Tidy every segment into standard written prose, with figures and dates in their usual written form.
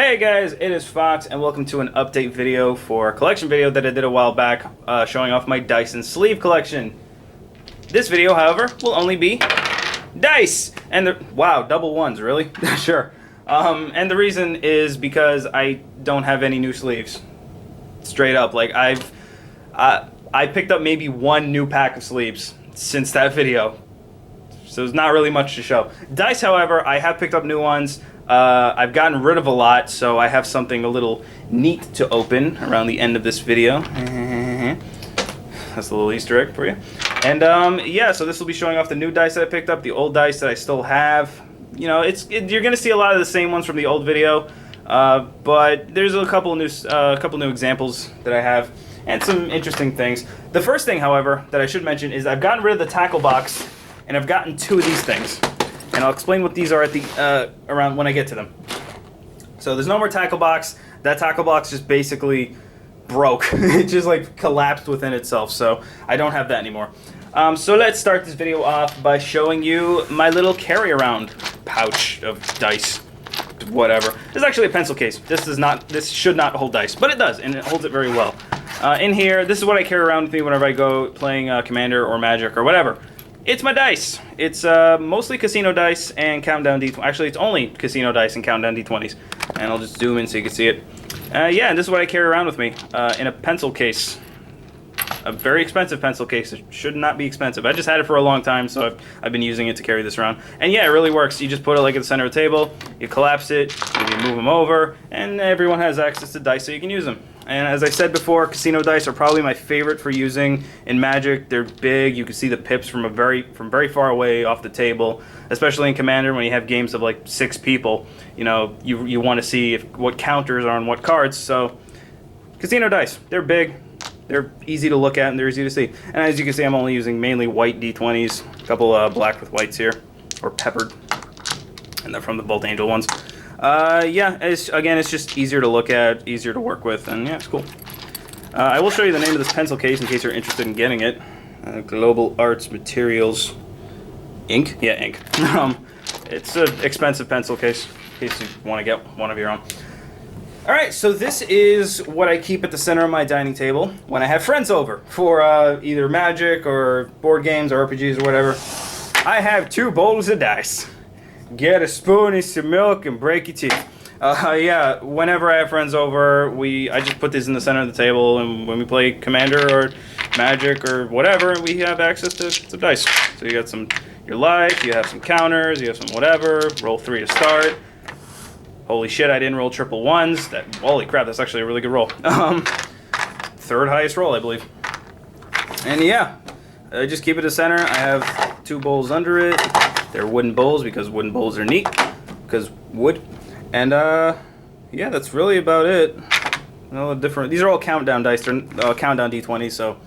Hey guys, it is Fox, and welcome to an update video for a collection video that I did a while back, showing off my dice and sleeve collection. This video, however, will only be dice! And wow, double ones, really? Sure. And the reason is because I don't have any new sleeves. Straight up, like I picked up maybe one new pack of sleeves since that video. So there's not really much to show. Dice, however, I have picked up new ones. I've gotten rid of a lot, so I have something a little neat to open around the end of this video. That's a little Easter egg for you. And yeah, so this will be showing off the new dice that I picked up, the old dice that I still have. You know, you're gonna see a lot of the same ones from the old video, but there's a couple new examples that I have, and some interesting things. The first thing, however, that I should mention is I've gotten rid of the tackle box, and I've gotten two of these things. And I'll explain what these are at the around when I get to them. So there's no more tackle box. That tackle box just basically broke. It just like collapsed within itself. So I don't have that anymore. So let's start this video off by showing you my little carry-around pouch of dice. Whatever. This is actually a pencil case. This should not hold dice, but it does, and it holds it very well. In here, this is what I carry around with me whenever I go playing Commander or Magic or whatever. It's my dice. It's mostly casino dice and countdown D20s. Actually, it's only casino dice and countdown D20s. And I'll just zoom in so you can see it. Yeah, and this is what I carry around with me in a pencil case. A very expensive pencil case. It should not be expensive. I just had it for a long time, so I've been using it to carry this around. And yeah, it really works. You just put it like at the center of the table, you collapse it, you move them over, and everyone has access to dice so you can use them. And as I said before, casino dice are probably my favorite for using in Magic. They're big. You can see the pips from very far away off the table, especially in Commander when you have games of like 6 people. You know, you want to see what counters are on what cards. So casino dice, they're big. They're easy to look at and they're easy to see. And as you can see, I'm only using mainly white D20s, a couple black with whites here, or peppered, and they're from the Bolt Angel ones. Yeah, it's just easier to look at, easier to work with, and yeah, it's cool. I will show you the name of this pencil case in case you're interested in getting it. Global Arts Materials Ink? Yeah, ink. It's an expensive pencil case in case you want to get one of your own. Alright, so this is what I keep at the center of my dining table when I have friends over for either Magic or board games or RPGs or whatever. I have 2 bowls of dice. Get a spoon and some milk and break your teeth. Yeah, whenever I have friends over, I just put these in the center of the table, and when we play Commander or Magic or whatever, we have access to dice. So you got your life, you have some counters, you have some whatever, roll 3 to start. Holy shit, I didn't roll triple ones. Holy crap, that's actually a really good roll. Third highest roll, I believe. And yeah, I just keep it to center. I have 2 bowls under it. They're wooden bowls because wooden bowls are neat, because wood. And yeah, that's really about it. These are all countdown dice. They're countdown D20s, so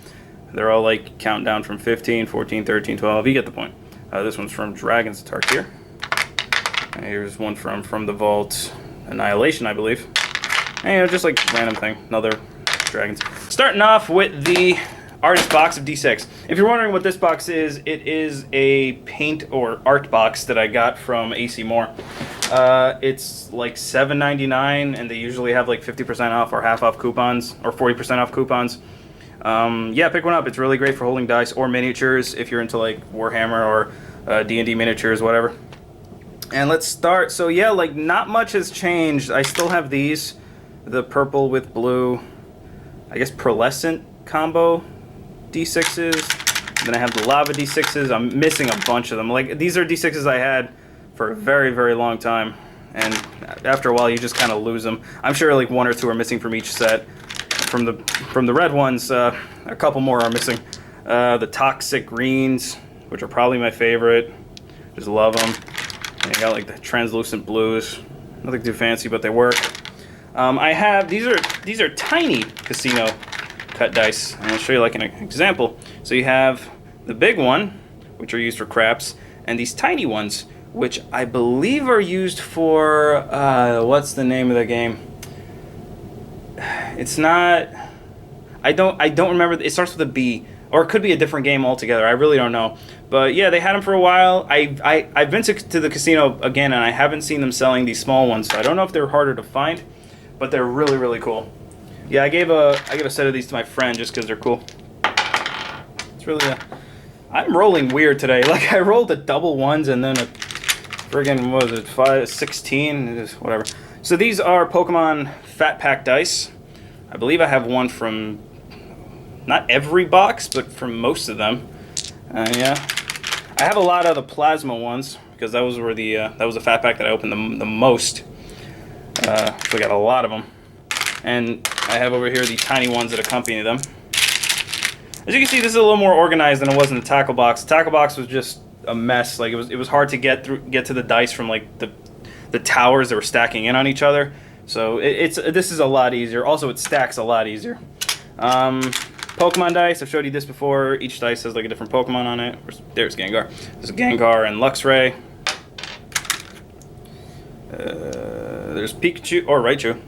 they're all like countdown from 15, 14, 13, 12. You get the point. This one's from Dragon's Tarkir. And here's one from the Vault Annihilation, I believe. And you know, just like random thing. Another Dragons. Starting off with the artist box of D6. If you're wondering what this box is, it is a paint or art box that I got from AC Moore. It's like $7.99, and they usually have like 50% off or half off coupons, or 40% off coupons. Yeah, pick one up. It's really great for holding dice or miniatures if you're into like Warhammer or D&D miniatures, whatever. And let's start. So yeah, like not much has changed. I still have these, the purple with blue, I guess pearlescent combo D6s. Then I have the lava D6s. I'm missing a bunch of them. Like these are D6s I had for a very, very long time, and after a while you just kind of lose them. I'm sure like 1 or 2 are missing from each set. From the red ones, a couple more are missing. The toxic greens, which are probably my favorite. Just love them. And I got like the translucent blues. Nothing too fancy, but they work. I have these are tiny casino cut dice, and I'll show you like an example. So you have the big one, which are used for craps, and these tiny ones, which I believe are used for what's the name of the game? It's not. I don't remember. It starts with a B, or it could be a different game altogether. I really don't know. But yeah, they had them for a while. I've been to the casino again, and I haven't seen them selling these small ones, so I don't know if they're harder to find, but they're really, really cool. Yeah, I gave a set of these to my friend just because they're cool. It's really I'm rolling weird today. Like, I rolled a double ones and then a friggin', what was it, 16, whatever. So these are Pokemon Fat Pack dice. I believe I have one from, not every box, but from most of them. Yeah. I have a lot of the plasma ones, because that was where that was the Fat Pack that I opened the most. So I got a lot of them. And I have over here the tiny ones that accompany them. As you can see, this is a little more organized than it was in the tackle box. The tackle box was just a mess. Like, it was hard to get to the dice from like the towers that were stacking in on each other. So this is a lot easier. Also, it stacks a lot easier. Pokemon dice. I've showed you this before. Each dice has like a different Pokemon on it. There's Gengar. There's a Gengar and Luxray. There's Pikachu or Raichu.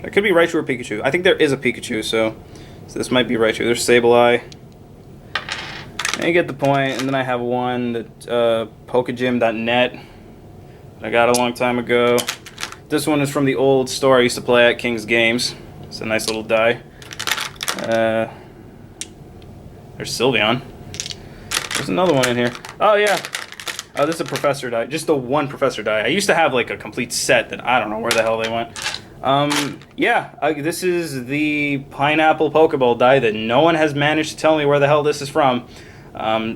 It could be Raichu or Pikachu. I think there is a Pikachu, so this might be Raichu. There's Sableye. And you get the point. And then I have one that Pokegym.net that I got a long time ago. This one is from the old store I used to play at, King's Games. It's a nice little die. There's Sylveon. There's another one in here. Oh yeah. Oh, this is a Professor die. Just the one Professor die. I used to have like a complete set that I don't know where the hell they went. Yeah, this is the Pineapple Pokeball die that no one has managed to tell me where the hell this is from.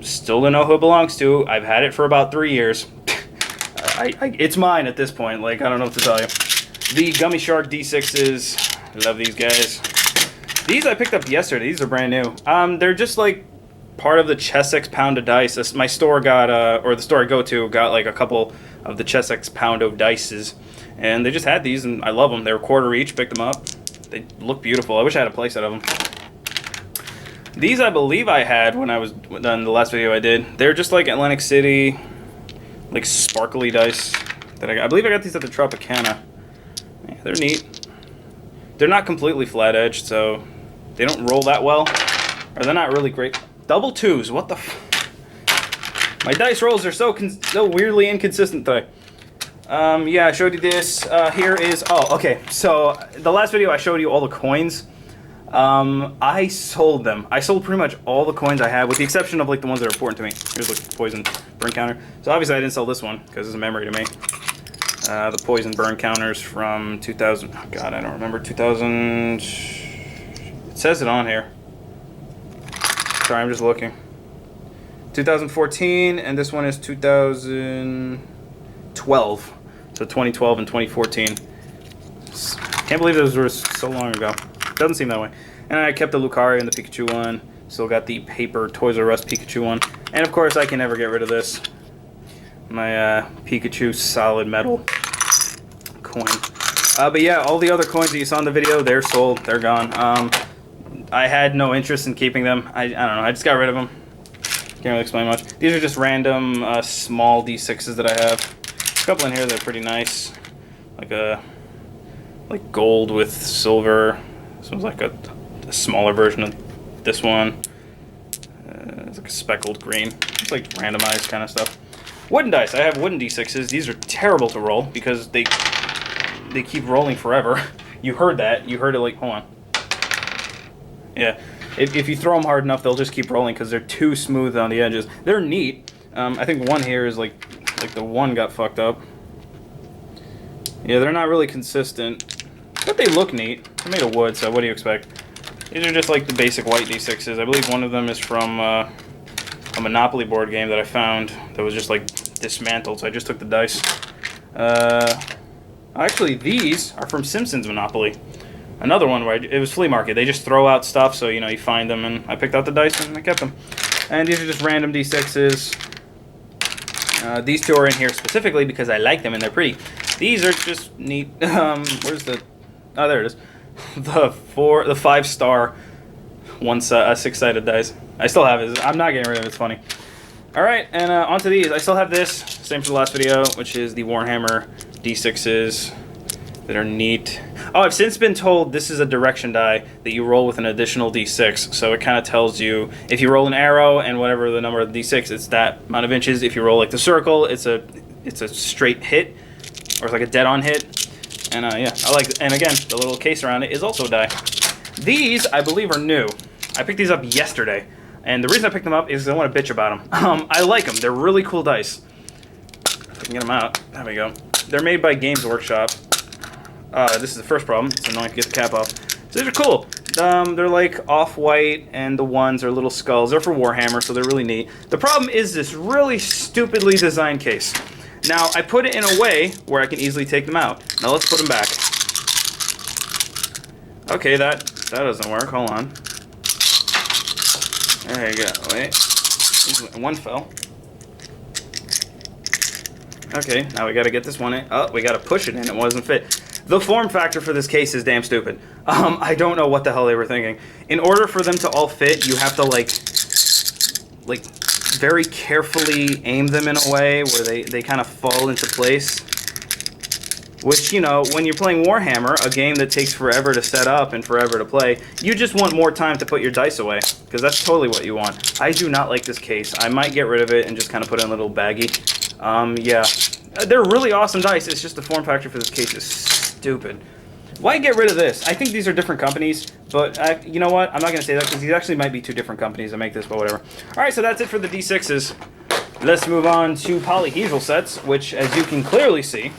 Still don't know who it belongs to. I've had it for about 3 years. It's mine at this point. Like, I don't know what to tell you. The Gummy Shark D6s. I love these guys. These I picked up yesterday. These are brand new. They're just like part of the Chessex pound of dice. My store got, or the store I go to got like a couple of the Chessex pound of dices. And they just had these, and I love them. They were $1 each. Picked them up. They look beautiful. I wish I had a playset of them. These I believe I had when I was done the last video I did. They're just like Atlantic City, like sparkly dice that I believe I got these at the Tropicana. Yeah, they're neat. They're not completely flat edged, so they don't roll that well, or they're not really great. Double twos. What the? My dice rolls are so weirdly inconsistent today. Yeah, I showed you this. Here is, oh, okay. So the last video I showed you all the coins. I sold them. I sold pretty much all the coins I had, with the exception of like the ones that are important to me. Here's like the poison burn counter. So obviously I didn't sell this one because it's a memory to me. The poison burn counters from 2000. Oh God, I don't remember. 2000. It says it on here. Sorry, I'm just looking. 2014, and this one is 2012. So 2012 and 2014. Can't believe those were so long ago. Doesn't seem that way. And I kept the Lucario and the Pikachu one. Still got the paper Toys R Us Pikachu one. And of course, I can never get rid of this. My Pikachu solid metal coin. But yeah, all the other coins that you saw in the video, they're sold. They're gone. I had no interest in keeping them. I don't know. I just got rid of them. Can't really explain much. These are just random small D6s that I have. A couple in here that are pretty nice. Like gold with silver. This one's like a smaller version of this one. It's like a speckled green. It's like randomized kind of stuff. Wooden dice. I have wooden D6s. These are terrible to roll because they keep rolling forever. You heard that. You heard it like, hold on. Yeah. If you throw them hard enough, they'll just keep rolling because they're too smooth on the edges. They're neat. I think one here is like the one got fucked up. Yeah, they're not really consistent, but they look neat. They're made of wood, so what do you expect? These are just like the basic white D6s. I believe one of them is from a Monopoly board game that I found that was just like dismantled, so I just took the dice. Actually, these are from Simpsons Monopoly. Another one where it was flea market. They just throw out stuff, so you know you find them, and I picked out the dice and I kept them. And these are just random D6s. These two are in here specifically because I like them and they're pretty. These are just neat. Where's the? Oh, there it is. The 5-star six-sided dice. I still have it. I'm not getting rid of it. It's funny. All right, and onto these. I still have this. Same for the last video, which is the Warhammer D6s. that are neat. Oh, I've since been told this is a direction die that you roll with an additional d6. So it kind of tells you if you roll an arrow and whatever the number of d6, it's that amount of inches. If you roll like the circle, it's a straight hit, or it's like a dead-on hit. And yeah, I like. And again, the little case around it is also a die. These, I believe, are new. I picked these up yesterday, and the reason I picked them up is I want to bitch about them. I like them. They're really cool dice. If I can get them out, there we go. They're made by Games Workshop. This is the first problem. It's annoying to get the cap off. So these are cool. They're like off-white, and the ones are little skulls. They're for Warhammer, so they're really neat. The problem is this really stupidly designed case. Now, I put it in a way where I can easily take them out. Now let's put them back. Okay, that doesn't work. Hold on. There you go. Wait. One fell. Okay, now we gotta get this one in. Oh, we gotta push it in. It wasn't fit. The form factor for this case is damn stupid. I don't know what the hell they were thinking. In order for them to all fit, you have to like very carefully aim them in a way where they kind of fall into place. Which, you know, when you're playing Warhammer, a game that takes forever to set up and forever to play, you just want more time to put your dice away, because that's totally what you want. I do not like this case. I might get rid of it and just kind of put it in a little baggie. Yeah. They're really awesome dice, it's just the form factor for this case is stupid. Why get rid of this? I think these are different companies, but you know what? I'm not going to say that, because these actually might be two different companies that make this, but whatever. Alright, so that's it for the D6s. Let's move on to polyhedral sets, which, as you can clearly see,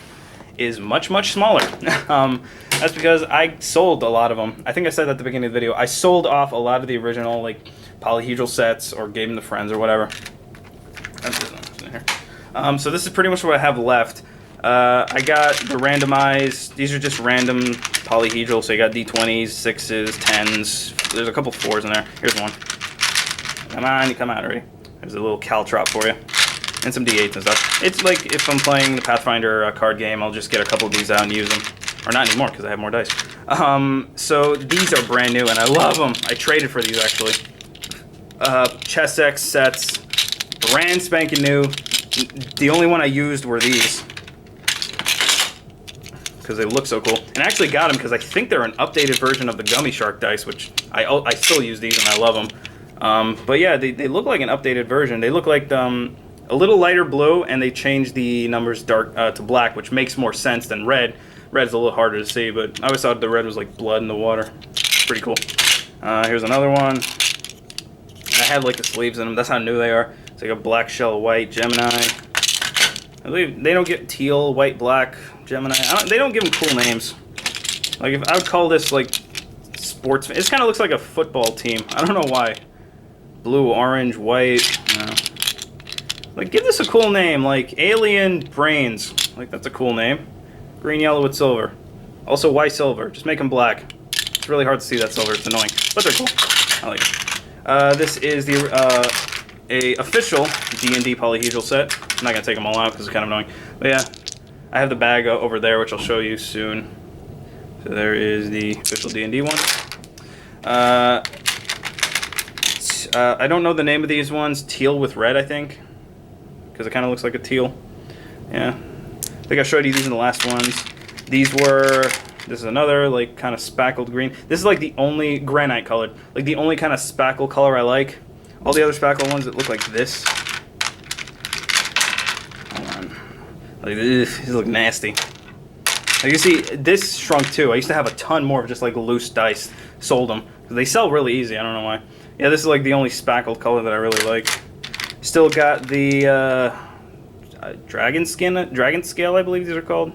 is much, much smaller. That's because I sold a lot of them. I think I said that at the beginning of the video. I sold off a lot of the original like polyhedral sets or gave them to friends or whatever. So this is pretty much what I have left. I got the randomized. These are just random polyhedral. So you got D20s, 6s, 10s. There's a couple 4s in there. Here's one. Come on, you come out already. There's a little caltrop for you. And some D8s and stuff. It's like if I'm playing the Pathfinder card game, I'll just get a couple of these out and use them. Or not anymore, because I have more dice. So these are brand new, and I love them. I traded for these, actually. Chess X sets. Brand spanking new. The only one I used were these. Because they look so cool. And I actually got them because I think they're an updated version of the Gummy Shark dice, which I still use these, and I love them. But yeah, they look like an updated version. They look like a little lighter blue, and they changed the numbers dark to black, which makes more sense than red. Red's a little harder to see, but I always thought the red was like blood in the water. Pretty cool. Here's another one. I had like the sleeves in them. That's how new they are. It's like a black shell, white, Gemini. I believe they don't get teal, white, black, Gemini. They don't give them cool names. Like if I would call this like sports. It kind of looks like a football team. I don't know why. Blue, orange, white. You know. Like, give this a cool name, like Alien Brains. Like, that's a cool name. Green, yellow with silver. Also, why silver? Just make them black. It's really hard to see that silver. It's annoying. But they're cool. I like it. This is the a official D&D polyhedral set. I'm not going to take them all out because it's kind of annoying. But yeah, I have the bag over there, which I'll show you soon. So there is the official D&D one. I don't know the name of these ones. Teal with red, I think. Because it kind of looks like a teal. Yeah. I think I showed you these in the last ones. These were... This is another, like, kind of spackled green. This is, like, the only... Granite colored. Like, the only kind of spackle color I like. All the other spackle ones that look like this. Hold on. Like, these look nasty. Like, you see, this shrunk, too. I used to have a ton more of just, like, loose dice. Sold them. They sell really easy. I don't know why. Yeah, this is, like, the only spackled color that I really like. Still got the dragon scale, I believe these are called.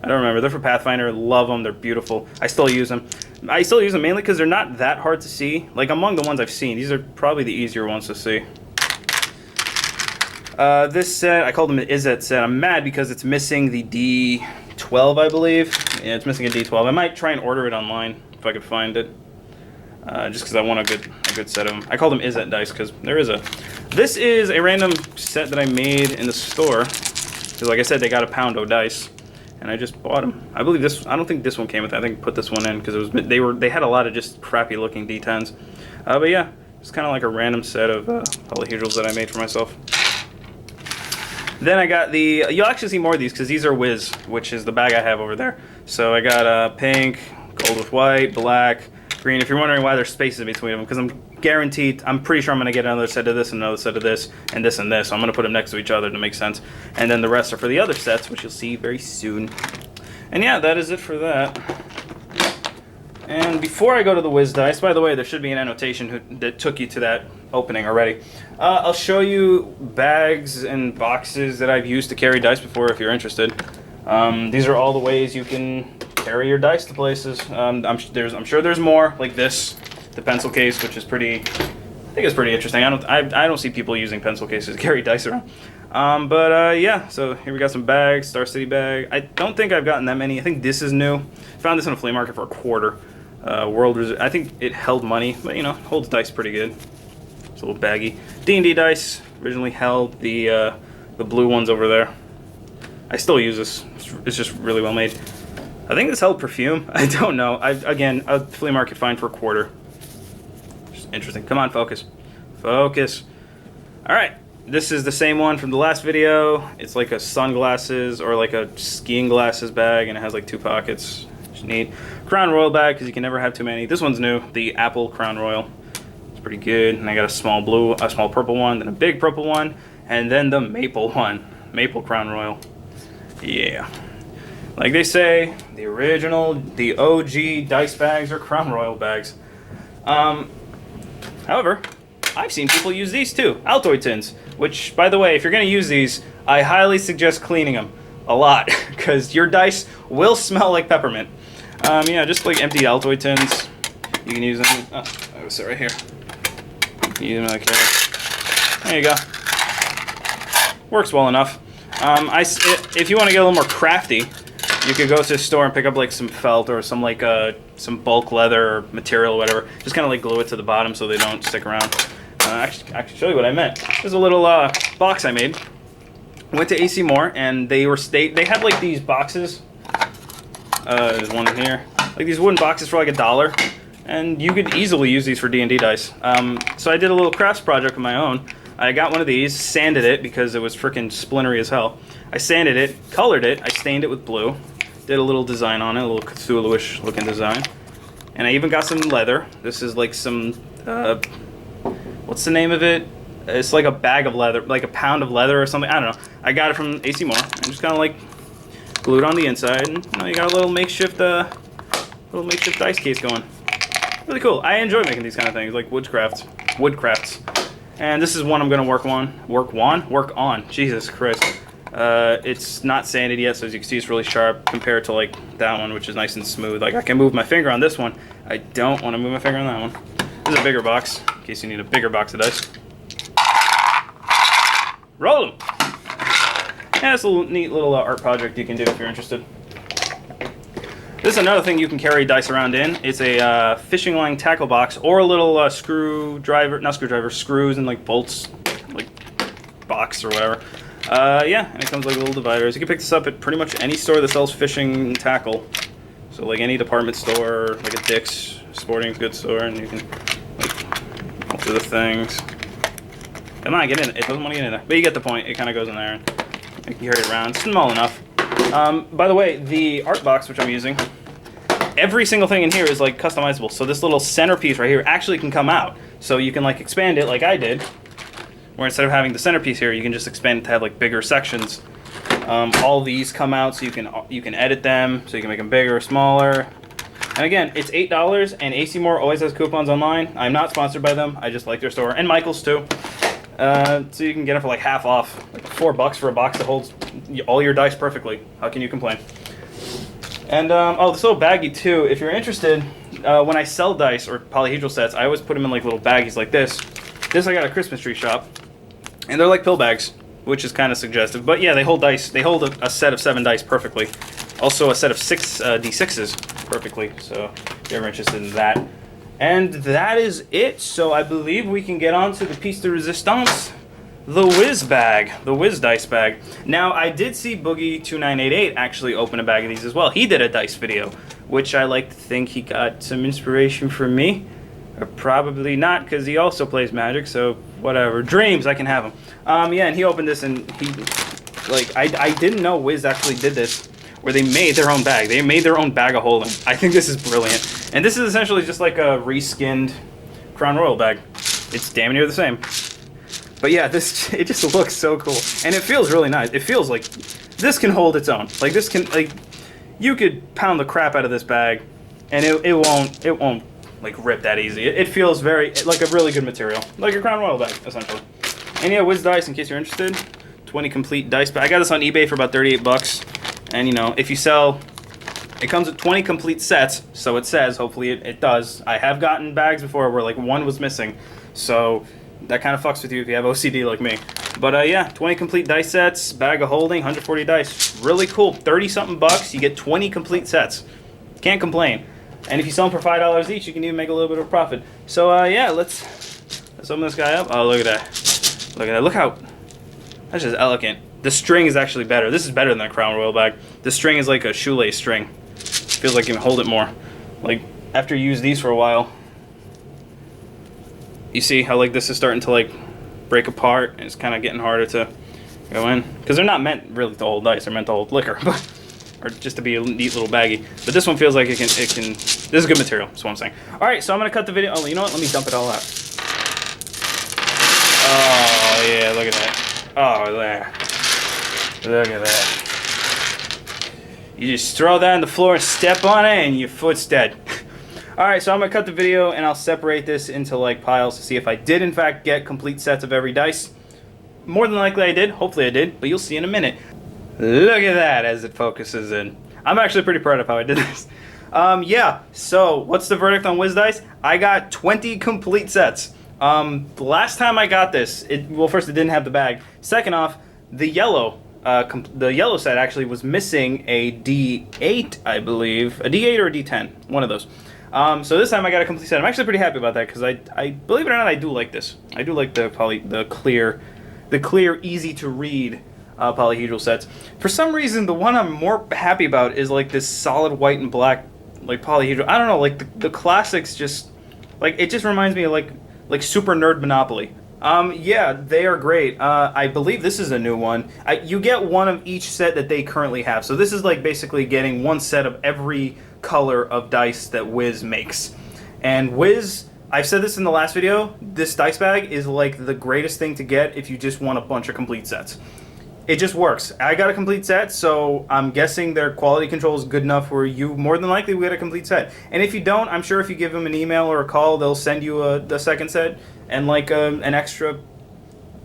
I don't remember. They're for Pathfinder. Love them. They're beautiful. I still use them. I still use them mainly because they're not that hard to see. Like among the ones I've seen, these are probably the easier ones to see. This set, I called them an Izzet set. I'm mad because it's missing the D12, I believe. Yeah, it's missing a D12. I might try and order it online if I could find it. Just because I want a good set of them. I call them Izzet dice because there is a... This is a random set that I made in the store. Because like I said, they got a poundo dice. And I just bought them. I believe this... I don't think this one came with it. I think I put this one in because it was they had a lot of just crappy looking D10s. But yeah, it's kind of like a random set of polyhedrals that I made for myself. Then I got the... You'll actually see more of these because these are Whiz, which is the bag I have over there. So I got pink, gold with white, black, green. If you're wondering why there's spaces between them, because I'm guaranteed, I'm pretty sure I'm going to get another set of this and another set of this and this and this. So I'm going to put them next to each other to make sense. And then the rest are for the other sets, which you'll see very soon. And yeah, that is it for that. And before I go to the Whiz dice, by the way, there should be an annotation that took you to that opening already. I'll show you bags and boxes that I've used to carry dice before if you're interested. These are all the ways you can carry your dice to places. I'm sure there's more, like this, the pencil case, which is pretty, I think it's pretty interesting. I don't see people using pencil cases to carry dice around. Yeah, so here we got some bags, Star City bag. I don't think I've gotten that many. I think this is new. Found this on a flea market for $1. World Reserve. I think it held money, but you know, holds dice pretty good. It's a little baggy. D&D dice originally held the blue ones over there. I still use this. It's just really well made. I think this held perfume. I don't know. Again, a flea market find for $1. Just interesting. Come on, focus. Focus. All right. This is the same one from the last video. It's like a sunglasses or like a skiing glasses bag, and it has like 2 pockets. Just neat. Crown Royal bag, because you can never have too many. This one's new, the Apple Crown Royal. It's pretty good. And I got a small blue, a small purple one, then a big purple one, and then the maple one. Maple Crown Royal. Yeah. Like they say, the original, the OG dice bags are Crown Royal bags. However, I've seen people use these too, Altoid tins, which, by the way, if you're going to use these, I highly suggest cleaning them a lot, because your dice will smell like peppermint. Yeah, just like empty Altoid tins. You can use them. Oh, I will sit right here. You can use them like that. There you go. Works well enough. If you want to get a little more crafty, you could go to the store and pick up like some felt or some like some bulk leather or material or whatever. Just kind of like glue it to the bottom so they don't stick around. Actually, I can show you what I meant. There's a little box I made. Went to AC Moore and they had like these boxes. There's one here. Like these wooden boxes for like $1, and you could easily use these for D&D dice. So I did a little crafts project of my own. I got one of these, sanded it because it was freaking splintery as hell. I sanded it, colored it, I stained it with blue, did a little design on it, a little Cthulhu-ish looking design. And I even got some leather. This is like some, what's the name of it? It's like a bag of leather, like a pound of leather or something. I don't know. I got it from AC Moore. I just kind of like glued on the inside, and you know, you got a little makeshift dice case going. Really cool. I enjoy making these kind of things, like woodcrafts. And this is one I'm gonna work on. Jesus Christ. It's not sanded yet, so as you can see, it's really sharp compared to like that one, which is nice and smooth. Like I can move my finger on this one. I don't want to move my finger on that one. This is a bigger box, in case you need a bigger box of dice. Roll them. Yeah, it's a neat little art project you can do if you're interested. This is another thing you can carry dice around in. It's a fishing line tackle box or a little screws and like bolts, like box or whatever. Yeah, and it comes like little dividers. You can pick this up at pretty much any store that sells fishing tackle. So like any department store, like a Dick's Sporting Goods store, and you can like go through the things. Come on, get in. It doesn't want to get in there, but you get the point. It kind of goes in there, and you can carry it around. It's small enough. By the way, the art box which I'm using, every single thing in here is like customizable. So this little centerpiece right here actually can come out. So you can like expand it like I did, where instead of having the centerpiece here, you can just expand it to have like bigger sections. All these come out, so you can edit them, so you can make them bigger or smaller. And again, it's $8, and AC Moore always has coupons online. I'm not sponsored by them. I just like their store, and Michael's too. So you can get it for like half off, like $4 for a box that holds all your dice perfectly. How can you complain? And oh, this little baggie too. If you're interested, when I sell dice or polyhedral sets, I always put them in like little baggies like this. This I got at a Christmas tree shop, and they're like pill bags, which is kind of suggestive. But yeah, they hold dice. They hold a set of 7 dice perfectly. Also a set of 6 D6s perfectly. So if you're ever interested in that. And that is it. So I believe we can get on to the piece de resistance, the Whiz bag, the Whiz dice bag. Now, I did see Boogie2988 actually open a bag of these as well. He did a dice video, which I like to think he got some inspiration from me. Or probably not, because he also plays Magic, so whatever. Dreams, I can have him. Yeah, and he opened this, and he, like, I didn't know Whiz actually did this. where they made their own bag. They made their own bag of holding. I think this is brilliant. And this is essentially just like a reskinned Crown Royal bag. It's damn near the same. But yeah, it just looks so cool. And it feels really nice. It feels like this can hold its own. Like this can, like, you could pound the crap out of this bag and it won't like rip that easy. It feels very, like a really good material. Like a Crown Royal bag, essentially. And yeah, Whiz dice, in case you're interested. 20 complete dice bag. I got this on eBay for about 38 bucks. And you know, if you sell, it comes with 20 complete sets, so it says, hopefully it does. I have gotten bags before where like one was missing, so that kind of fucks with you if you have OCD like me. But yeah, 20 complete dice sets, bag of holding, 140 dice. Really cool. 30 something bucks, you get 20 complete sets. Can't complain. And if you sell them for $5 each, you can even make a little bit of profit. So yeah, let's open this guy up. Oh, look at that. Look at that. Look how, that's just elegant. The string is actually better. This is better than that Crown Royal bag. The string is like a shoelace string. Feels like you can hold it more. Like, after you use these for a while, you see how like this is starting to like break apart and it's kind of getting harder to go in. Because they're not meant really to hold dice, they're meant to hold liquor. Or just to be a neat little baggie. But this one feels like it can, this is good material, that's what I'm saying. Alright, so I'm going to cut the video. Oh, you know what? Let me dump it all out. Oh, yeah, look at that. Oh, there. Look at that. You just throw that on the floor and step on it and your foot's dead. Alright, so I'm going to cut the video and I'll separate this into like piles to see if I did in fact get complete sets of every dice. More than likely I did. Hopefully I did, but you'll see in a minute. Look at that as it focuses in. I'm actually pretty proud of how I did this. Yeah, so what's the verdict on Whiz Dice? I got 20 complete sets. The last time I got this, well, first it didn't have the bag. Second off, the yellow set actually was missing a D8, I believe. A D8 or a D10, one of those. So this time I got a complete set. I'm actually pretty happy about that because I believe it or not, I do like this. I do like the clear, easy to read polyhedral sets. For some reason, the one I'm more happy about is like this solid white and black like polyhedral. I don't know, like the classics just like it just reminds me of like Super Nerd Monopoly. Yeah, they are great. I believe this is a new one. You get one of each set that they currently have. So this is like basically getting one set of every color of dice that Whiz makes. And Whiz, I've said this in the last video, this dice bag is like the greatest thing to get if you just want a bunch of complete sets. It just works. I got a complete set, so I'm guessing their quality control is good enough where you more than likely will get a complete set. And if you don't, I'm sure if you give them an email or a call, they'll send you the second set and like an extra,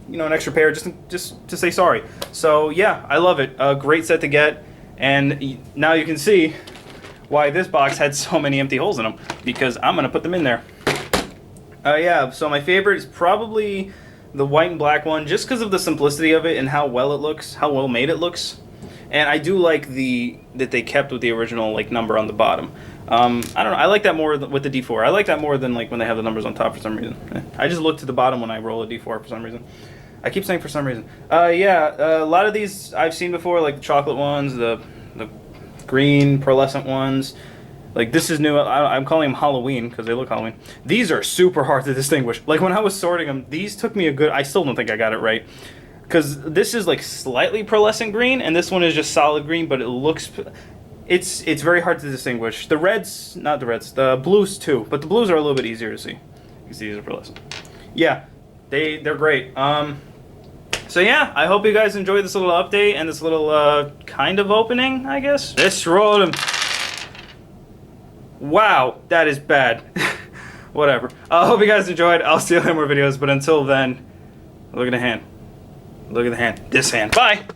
you know, an extra pair just to say sorry. So yeah, I love it. A great set to get, and now you can see why this box had so many empty holes in them, because I'm gonna put them in there. Yeah, so my favorite is probably the white and black one, just because of the simplicity of it and how well it looks, how well made it looks. And I do like that they kept with the original like number on the bottom. I don't know, I like that more with the D4. I like that more than like when they have the numbers on top for some reason. I just look to the bottom when I roll a D4 for some reason. I keep saying for some reason. Yeah, a lot of these I've seen before, like the chocolate ones, the green pearlescent ones. Like this is new. I'm calling them Halloween because they look Halloween. These are super hard to distinguish. Like when I was sorting them, these took me a good, I still don't think I got it right. Because this is like slightly pearlescent green and this one is just solid green, but it looks, it's very hard to distinguish. The reds, not the reds, the blues too, but the blues are a little bit easier to see. Because these are pearlescent. Yeah, they're great. So yeah, I hope you guys enjoyed this little update and this little kind of opening, I guess. Let's roll them. Wow, that is bad. Whatever. I hope you guys enjoyed. I'll see you in more videos, but until then, look at the hand. Look at the hand. This hand. Bye!